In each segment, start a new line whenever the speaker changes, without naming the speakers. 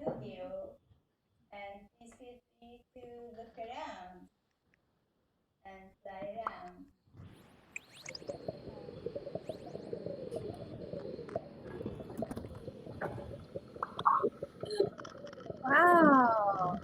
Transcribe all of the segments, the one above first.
studio, and please feel free to look around and fly around.
Wow.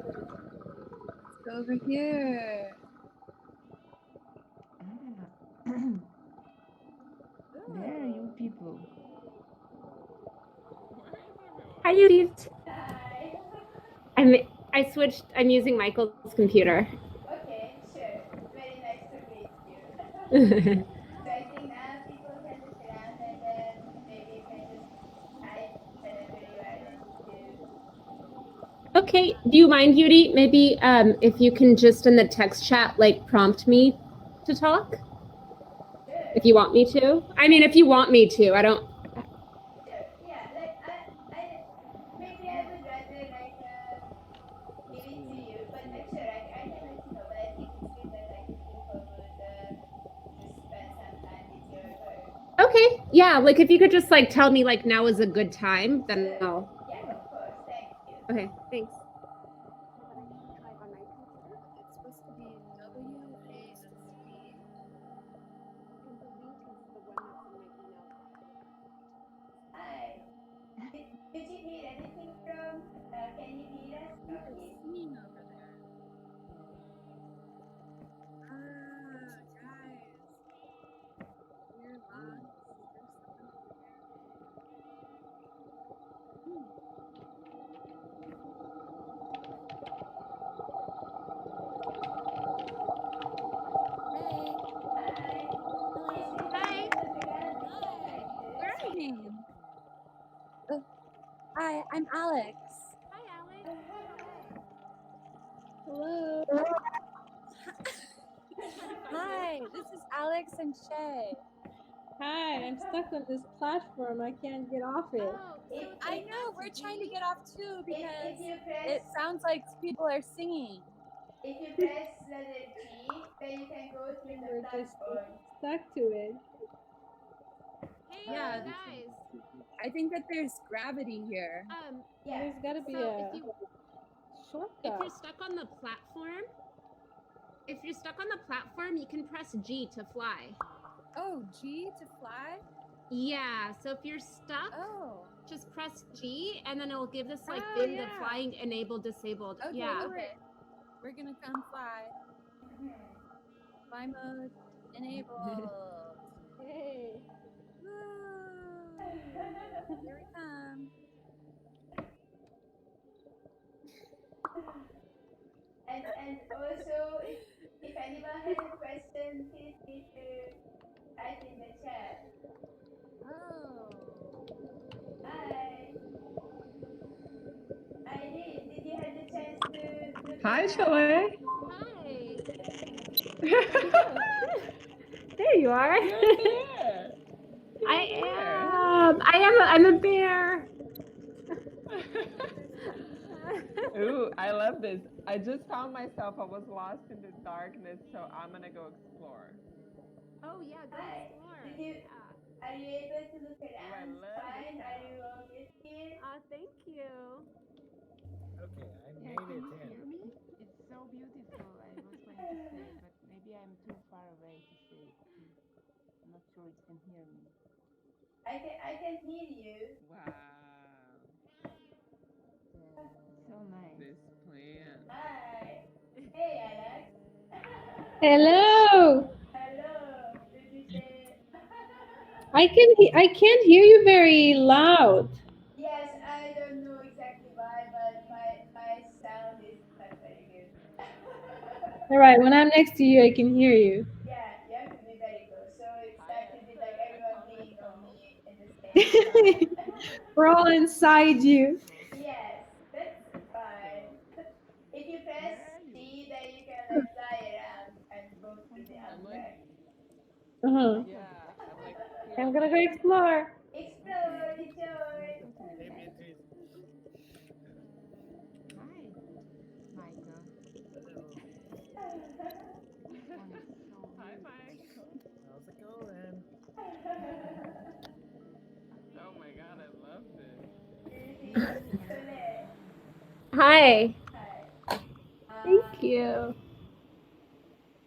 Let's go over here.
There, you people.
Hi, Judith.
Hi.
I switched. I'm using Michael's computer.
Okay, sure. Very nice to meet you.
Okay.
So I think now people can look around and then maybe you can just type whenever you are ready to.
Do you mind, Judy? Maybe if you can just in the text chat like prompt me to talk,
Sure.
if you want me to. I mean, if you want me to. I don't.
Sure. Yeah. Like I maybe I would rather like give it to you, but sure I can let you know. But I think it's good that like people would just spend some time with your work.
Okay. Yeah. Like if you could just like tell me like now is a good time, then
Sure.
I'll.
Yeah. Of course. Thank you.
Okay. Thanks.
It's supposed to be WASD.
Hi. Did you hear anything from? Can you hear us talking?
Singing over there. Ah, guys. We're lost. There's someone over there. Hey.
Hi. Please feel free
Hi.
to look around if you'd
Hi.
like to.
What's your name? Oh, hi, I'm Alex.
Hi, Alex.
Hello. Hi, this is Alex and Shay.
Hi, I'm stuck on this platform. I can't get off it.
I know, we're trying to get off too because
If you press
it sounds like people are singing.
if you press letter G, then you can go through the
We're just
platform.
stuck to it.
Hey,
Yeah.
guys.
I think that there's gravity here.
Yeah.
There's got to be
So
a
if
shortcut.
you're stuck on the platform, you can press G to fly.
Oh, G to fly?
Yeah. So if you're stuck,
Oh.
just press G, and then it'll give this like
Oh,
thing
yeah.
the flying enabled disabled.
Okay,
Yeah.
okay. We're gonna come fly. Fly mode enabled.
Hey.
Woo! Here we come.
And also if anyone has a question, feel free to type in the chat.
Oh.
Hi. Irene, did you have the chance to look
Hi,
around?
Sholeh.
Hi.
There you are.
You're there.
I'm a bear.
Ooh, I love this. I just found myself. I was lost in the darkness, so I'm gonna go explore.
Oh yeah, go
Hi.
explore.
Did you
Yeah.
are you able to look
Ooh, I
around
love the
fine? Are you
sound.
all good here?
Thank you.
Okay, I
Yeah,
made
can
it
you
in.
hear me? It's so beautiful. I was going to say, but maybe I'm too far away to say it. I'm not sure it can hear me.
I can hear you.
Wow. So nice. This plant.
Hi. Hey Alex.
Hello.
Hello. Did you say
I can't hear you very loud.
yes, I don't know exactly why, but my sound is not very good.
All right, when I'm next to you, I can hear you.
Yeah, you have to be very close. So it
Hi,
started with like
Esther. I
everyone
found
being on
myself.
me in the same spot.
We're all inside you.
Yes, that's fine.
So,
If you press
where are you?
G, then you can like fly around and go through the
I'm like,
untracked.
Uh-huh.
yeah, I'm like
I'm
here.
gonna go explore.
Explore,
Okay.
enjoy.
Welcome to the
Hey,
planet.
Beatrice.
Hi, Michael.
Hello. Michael and
Oh my god, I love this.
Sholeh.
Hi.
Hi.
Thank you.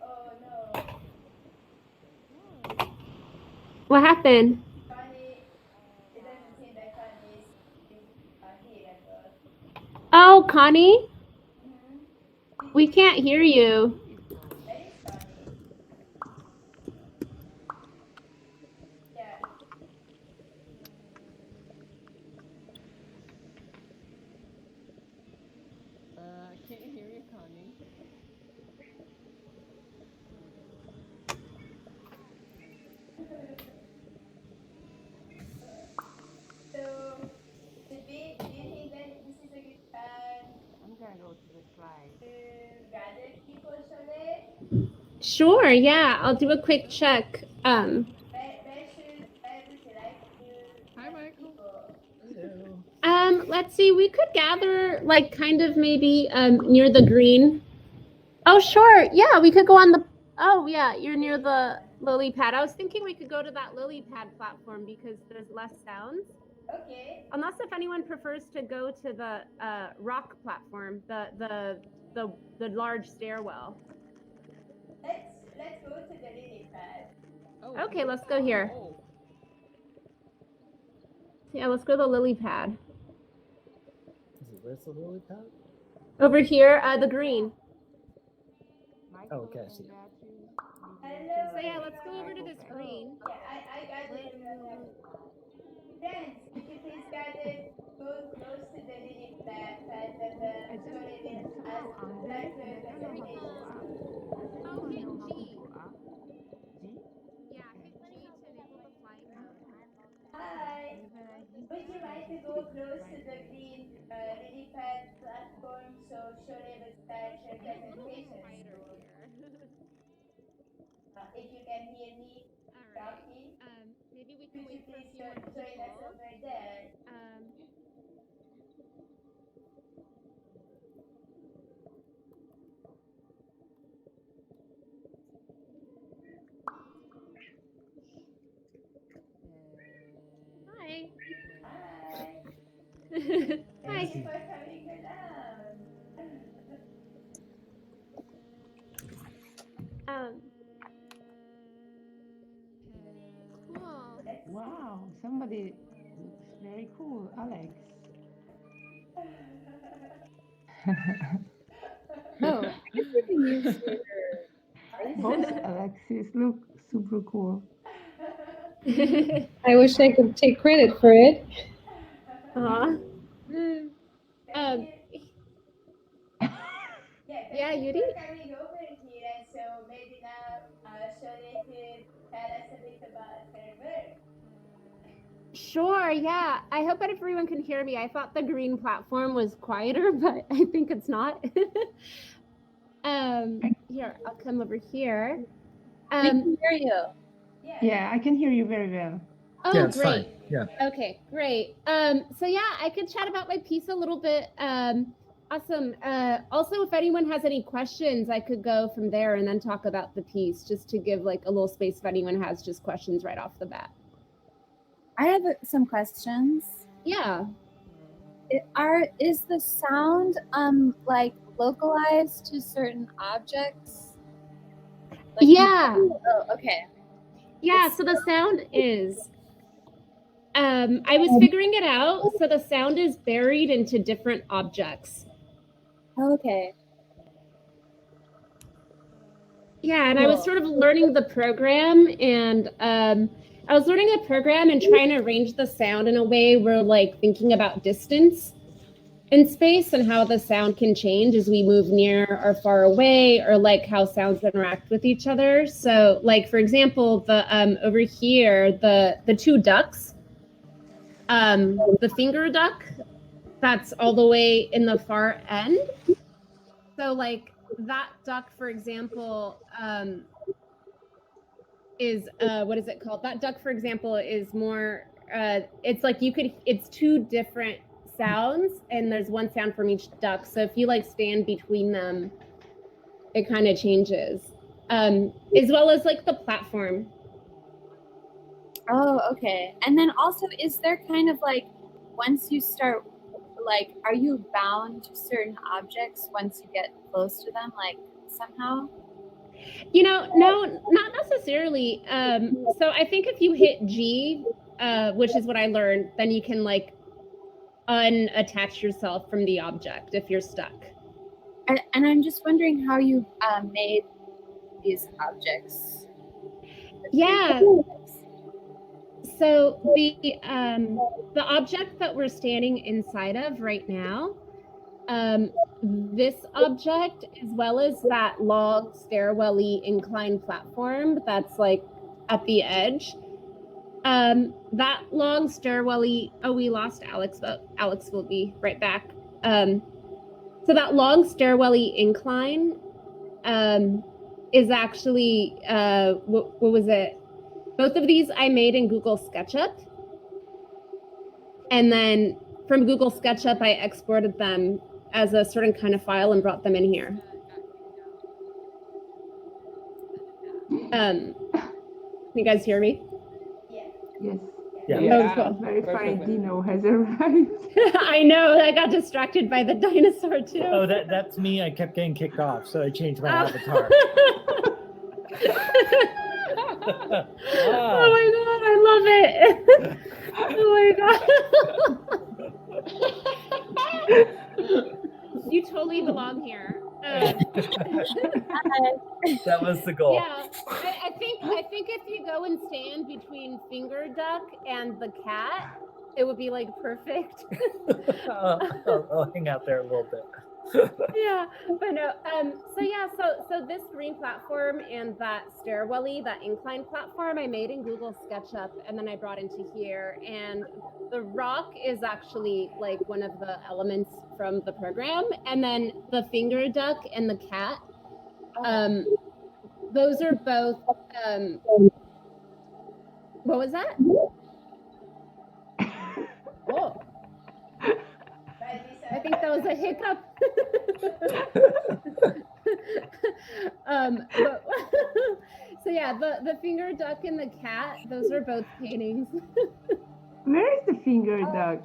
Oh no,
What happened?
Connie. It doesn't seem that Connie is here at all.
Oh, Connie,
Mm-hmm.
we can't hear you.
Beautiful.
Where is Connie? Yeah.
I can't hear you, Connie.
So, do you think that this is a good time
I'm gonna go to the slide.
to gather people, Sholeh?
Sure, yeah, I'll do a quick check.
Where would you like to
Hi,
gather
Michael.
people?
hello.
Let's see, we could gather like kind of maybe near the green. Oh, sure. Yeah, we could go on the. Oh, yeah, you're near the lily pad. I was thinking we could go to that lily pad platform because there's less sounds.
Okay.
Unless if anyone prefers to go to the rock platform, the large stairwell.
Let's go to the lily pad.
Oh,
Okay,
lily
let's go
pad.
here.
Oh,
Yeah, let's go to the lily pad.
Where's the lily pad?
Over here, the green.
Michael
Okay, I see
and
it.
Beatrice begin
Hello,
to
So yeah,
rest.
let's go over to
everyone.
Michael
this
Beck.
green.
Yeah, I gathered
Where
you.
is
I
the
gather.
lily pad?
Friends, could you please gather, go close to the lily pad that
I just
Sholeh will
it's
ask,
somehow under
start
and
her
I don't know how to go
presentation.
up. Does
Oh,
anyone
hit
know how to
G.
go up? G?
Yeah,
Okay.
hit G to enable the flying mode.
Okay.
Hi.
And when I hit
Would you
G,
like
he
to go
speaks
close to
right
the
away.
green lily pad platform so Sholeh will start her
It's a little bit
presentation
quieter
soon?
here.
If you can hear me
All right.
talking,
Maybe we can
could you
wait for a
please
few more
join us
people.
over there?
Um, hi.
Hi. Thank
Hi.
you for coming around.
Um, cool.
Let's
Wow, somebody looks very cool, Alex.
Oh, I didn't use your
Both
awesome.
Alexis look super cool.
I wish I could take credit for it.
Aw.
Mm.
Thank
Um,
you. Yeah,
yeah,
thank you
Yuri?
for coming over here. And so maybe now Sholeh could tell us a bit about her work.
Sure, yeah. I hope that everyone can hear me. I thought the green platform was quieter, but I think it's not. Here, I'll come over here.
We can hear you.
Yeah,
Yeah, I can hear you very well.
Oh,
Yeah, it's
great.
fine. Yeah.
Okay, great. So yeah, I could chat about my piece a little bit. Awesome. Also, if anyone has any questions, I could go from there and then talk about the piece, just to give like a little space if anyone has just questions right off the bat.
I have some questions.
Yeah.
Is the sound like localized to certain objects? Like
Yeah.
oh, okay.
Yeah.
It's-
So the sound is. I was figuring it out. So the sound is buried into different objects.
Okay.
Yeah, and I was
Cool.
sort of learning the program, and I was learning the program and trying to arrange the sound in a way where, like, thinking about distance in space and how the sound can change as we move near or far away, or like how sounds interact with each other. So, like for example, the over here, the two ducks, the finger duck, that's all the way in the far end. So, like that duck, for example, is what is it called? That duck, for example, is more. It's like it's two different sounds, and there's one sound from each duck. So if you like stand between them, it kind of changes. As well as like the platform.
Oh, okay. And then also, is there kind of like, once you start, like, are you bound to certain objects once you get close to them, like, somehow?
You know, no, not necessarily. So I think if you hit G, which is what I learned, then you can like unattach yourself from the object if you're stuck.
And I'm just wondering how you made these objects.
Yeah. So the object that we're standing inside of right now, this object, as well as that long stairwell-y incline platform that's like at the edge, that long stairwell-y, oh, we lost Alex, but Alex will be right back. So that long stairwell-y incline is actually, what was it? Both of these I made in Google SketchUp. And then from Google SketchUp, I exported them as a certain kind of file and brought them in here. Can you guys hear me?
Yeah.
Yes.
Yeah.
Yeah, cool.
Very funny.
Perfectly.
Dino has arrived.
I know, I got distracted by the dinosaur too.
Oh, that's me. I kept getting kicked off, so I changed my avatar.
Oh my god, I love it. Oh my god. You totally belong here.
That was the goal.
Yeah, I think if you go and stand between Finger Duck and the cat, it would be like perfect.
I'll hang out there a little bit.
Yeah, but no. So this green platform and that stairwell-y, that incline platform, I made in Google SketchUp, and then I brought into here. And the rock is actually like one of the elements from the program, and then the finger duck and the cat. Those are both. What was that? Whoa. I think that was a hiccup. So yeah, the finger duck and the cat, those are both paintings.
Where is the finger duck?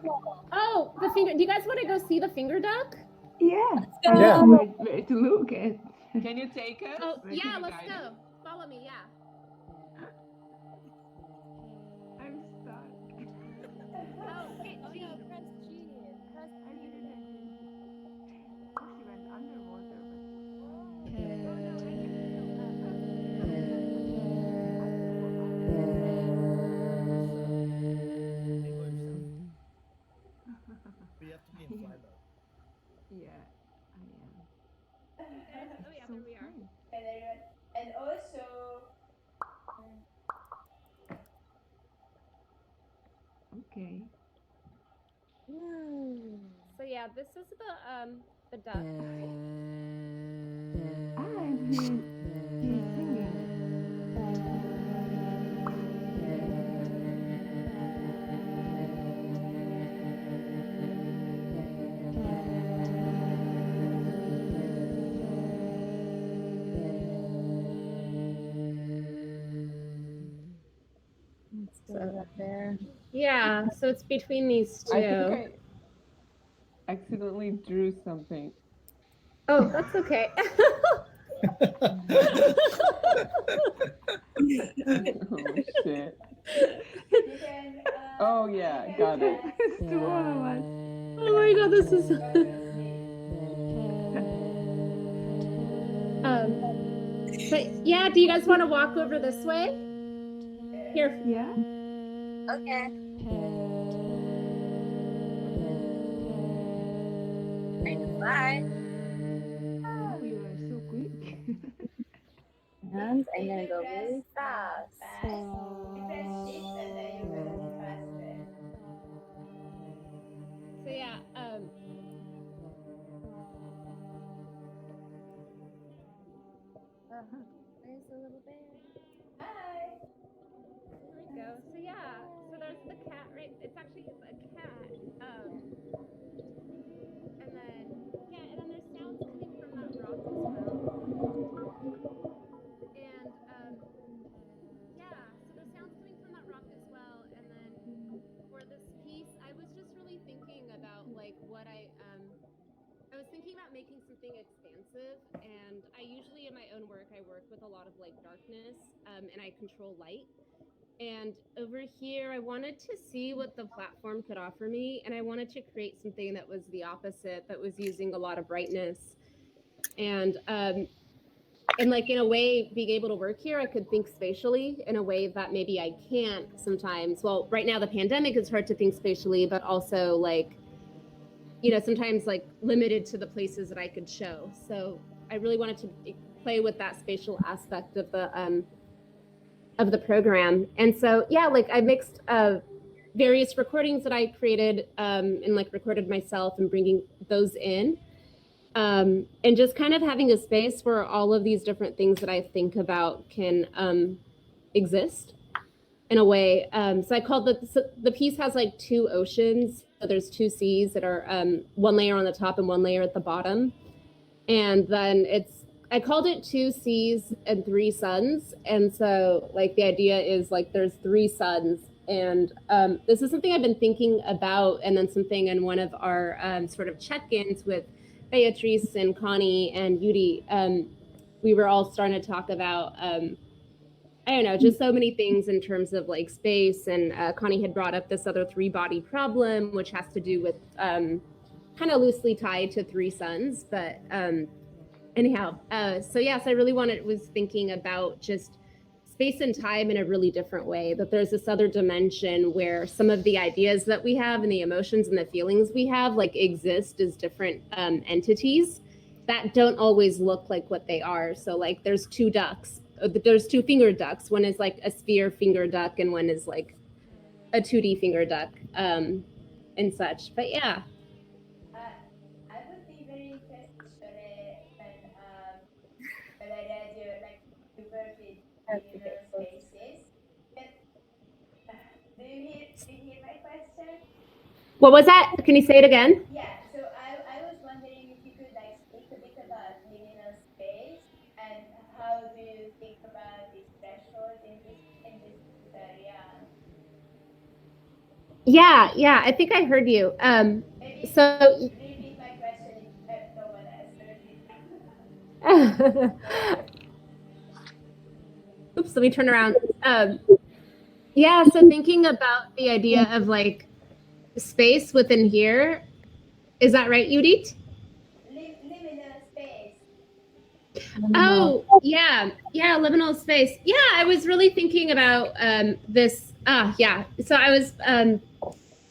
Oh, the finger. Do you guys want to go see the finger duck?
Yeah.
Yeah.
Where to look at?
Can you take us?
Oh,
Like,
yeah,
can you
let's
guide
go.
us?
Follow me, yeah.
I'm stuck.
Oh, okay, G.
Press G. Press
I didn't. She went underwater,
We have to be in fly mode.
yeah, I am.
Oh, yeah, there we are.
And also,
Okay.
So yeah, this is the duck.
And he's singing.
up there.
Yeah, so it's between these two.
I think I accidentally drew something.
Oh, that's okay.
Oh shit.
you can.
Oh yeah, got it.
It's two of us.
Oh my god, this is. But yeah, do you guys want to walk over this way? Here.
Yeah.
Okay. Trying to fly.
Oh, you are so quick.
And I'm gonna go really fast.
You press shift and then you're gonna be faster.
So yeah,
There's a little bear.
Hi.
here we go. So yeah, so there's the cat, right? It's actually a cat. And then there's sounds coming from that rock as well. And so there's sounds coming from that rock as well. expansive. And I usually in my own work, I work with a lot of like darkness, and I control light. And over here, I wanted to see what the platform could offer me. And I wanted to create something that was the opposite, that was using a lot of brightness. And like in a way, being able to work here, I could think spatially in a way that maybe I can't sometimes. Well, right now the pandemic, is hard to think spatially, but also like, you know, sometimes like limited to the places that I could show. So I really wanted to play with that spatial aspect of the program. And so yeah, like I mixed various recordings that I created and like recorded myself and bringing those in. And just kind of having a space where all of these different things that I think about can exist in a way. So I called the piece has like two oceans. So there's two seas that are one layer on the top and one layer at the bottom. And then I called it two seas and three suns. And so like the idea is like there's three suns. And this is something I've been thinking about, and then something in one of our sort of check-ins with Beatrice and Connie and Yudi, we were all starting to talk about, I don't know, just so many things in terms of like space. And Connie had brought up this other three-body problem, which has to do with kind of loosely tied to three suns. But anyhow, so yes, I really was thinking about just space and time in a really different way, that there's this other dimension where some of the ideas that we have and the emotions and the feelings we have like exist as different entities that don't always look like what they are. So like there's two ducks, there's two fingered ducks. One is like a sphere finger duck and one is like a 2D finger duck and such. But yeah.
I would be very interested, Sholeh, when I read your like you work with liminal spaces. But do you hear my question?
What was that? Can you say it again?
Yeah, so I was wondering if you could like speak a bit about liminal space and how do you think about this threshold in this realm?
Yeah, I think I heard you.
Maybe
So
repeat my question if no one else heard it.
oops, let me turn around. Yeah, so thinking about the idea of like space within here, is that right, Judith?
Liminal space.
Oh, yeah, liminal space. Yeah, I was really thinking about this. Yeah, so I was,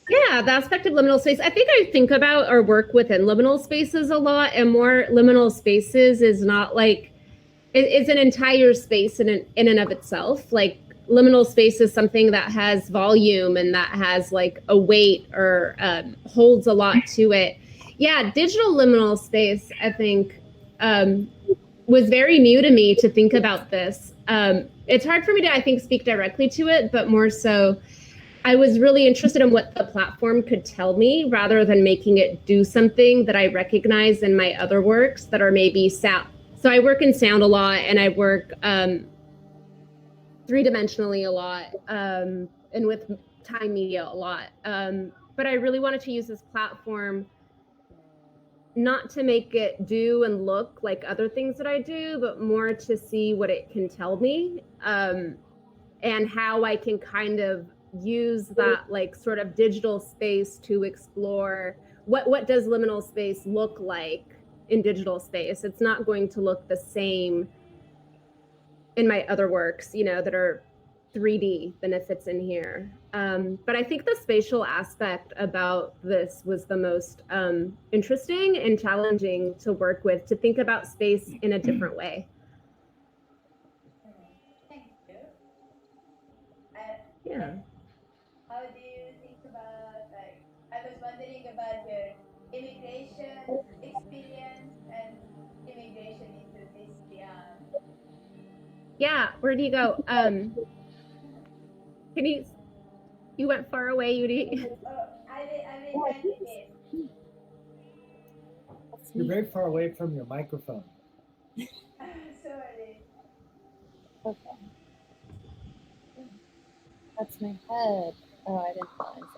yeah, the aspect of liminal space. I think I think about or work within liminal spaces a lot, and more liminal spaces is not like it's an entire space in and of itself. Like liminal space is something that has volume and that has like a weight or holds a lot to it. Yeah, digital liminal space, I think, was very new to me to think about this. It's hard for me to, I think, speak directly to it, but more so, I was really interested in what the platform could tell me rather than making it do something that I recognize in my other works that are maybe sound. So I work in sound a lot, and I work three-dimensionally a lot, and with time media a lot. But I really wanted to use this platform not to make it do and look like other things that I do, but more to see what it can tell me, and how I can kind of use that like sort of digital space to explore what does liminal space look like in digital space. It's not going to look the same in my other works, you know, that are 3D than if it's in here. But I think the spatial aspect about this was the most interesting and challenging to work with, to think about space in a different way.
Thank you.
Yeah.
How do you think about like I was wondering about your immigration experience and immigration into this realm.
Yeah, where do you go? Can you went far away, Yudi?
Oh, I will try to this.
You're very far away from your microphone.
Sorry.
Okay. That's my head. Oh, I didn't realize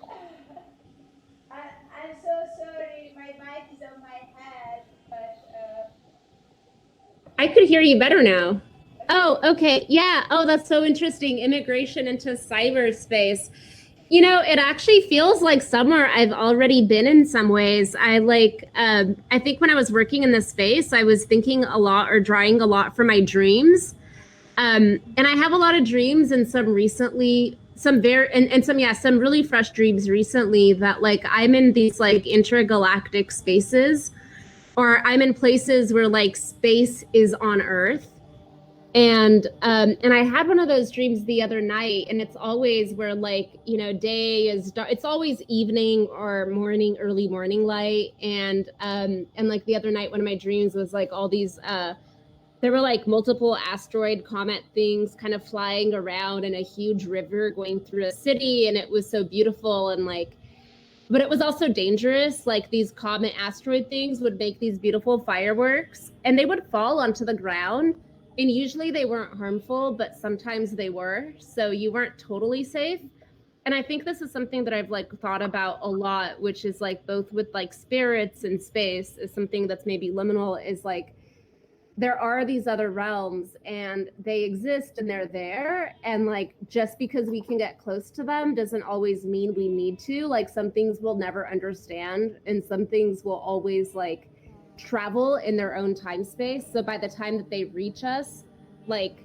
that.
I'm so sorry. My mic is on my head, but
I could hear you better now. Oh, okay. Yeah. Oh, that's so interesting. Immigration into cyberspace. You know, it actually feels like somewhere I've already been in some ways. I think when I was working in this space, I was thinking a lot or drawing a lot for my dreams. And I have a lot of dreams and some recently, some very, and some, yeah, some really fresh dreams recently that like I'm in these like intergalactic spaces, or I'm in places where like space is on Earth. And I had one of those dreams the other night, and it's always where like, you know, day is dark, it's always evening or morning, early morning light. And like the other night, one of my dreams was like all these there were like multiple asteroid comet things kind of flying around in a huge river going through a city, and it was so beautiful. And like, but it was also dangerous. Like these comet asteroid things would make these beautiful fireworks, and they would fall onto the ground, and usually they weren't harmful, but sometimes they were, so you weren't totally safe. And I think this is something that I've like thought about a lot, which is like both with like spirits and space, is something that's maybe liminal, is like there are these other realms and they exist and they're there, and like just because we can get close to them doesn't always mean we need to. Like some things we'll never understand, and some things will always like travel in their own time space, so by the time that they reach us, like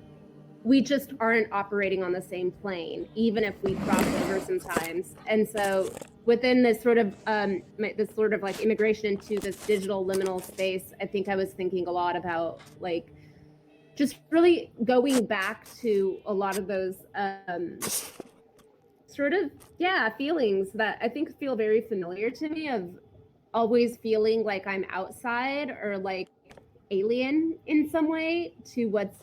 we just aren't operating on the same plane, even if we cross over sometimes. And so within this sort of like immigration into this digital liminal space, I think I was thinking a lot about like just really going back to a lot of those sort of feelings that I think feel very familiar to me, of always feeling like I'm outside or like alien in some way to what's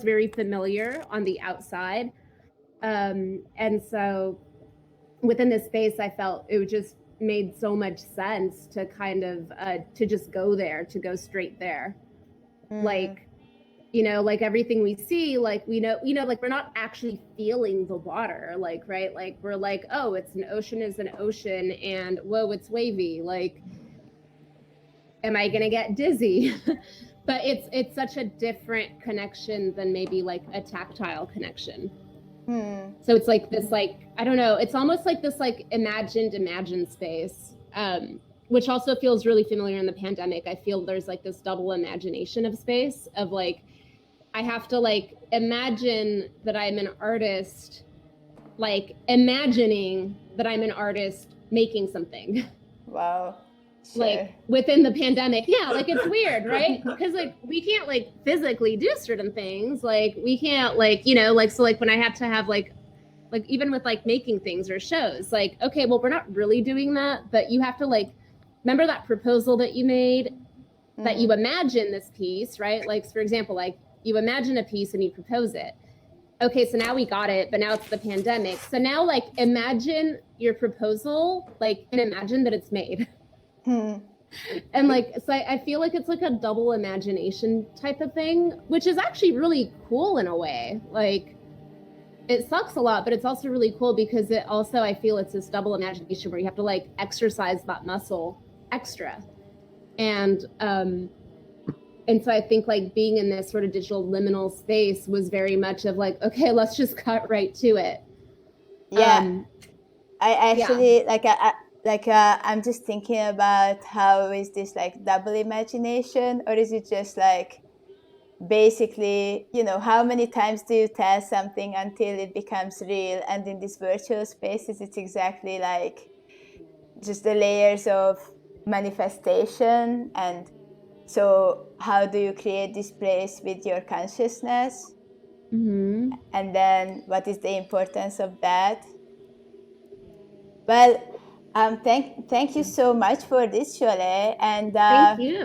very familiar on the outside. And so within this space, I felt it just made so much sense to kind of to just go there, to go straight there. Like, you know, like everything we see, like we know, you know, like we're not actually feeling the water, like, right? Like we're like, oh, it's an ocean is an ocean, and whoa, it's wavy. Like, am I gonna get dizzy? But it's such a different connection than maybe like a tactile connection. So it's like this, like, I don't know, it's almost like this like imagined space, which also feels really familiar in the pandemic. I feel there's like this double imagination of space, of like, I have to like imagine that I'm an artist, like imagining that I'm an artist making something.
Wow. Sure.
Like within the pandemic, yeah, like it's weird, right? Because like we can't like physically do certain things, like we can't like, you know, like, so like when I had to have like even with like making things or shows, like, okay, well, we're not really doing that, but you have to like remember that proposal that you made, that you imagine this piece, right? Like for example, like you imagine a piece and you propose it. Okay, so now we got it, but now it's the pandemic, so now like imagine your proposal, like, and imagine that it's made. And like, so I feel like it's like a double imagination type of thing, which is actually really cool in a way. Like, it sucks a lot, but it's also really cool because it also, I feel it's this double imagination where you have to like exercise that muscle extra. And so I think like being in this sort of digital liminal space was very much of like, okay, let's just cut right to it.
Yeah. I actually I'm just thinking about how is this like double imagination, or is it just like basically, you know, how many times do you tell something until it becomes real? And in these virtual spaces, it's exactly like just the layers of manifestation. And so how do you create this place with your consciousness? And then what is the importance of that? Well, thank you so much for this, Sholeh. And
thank you.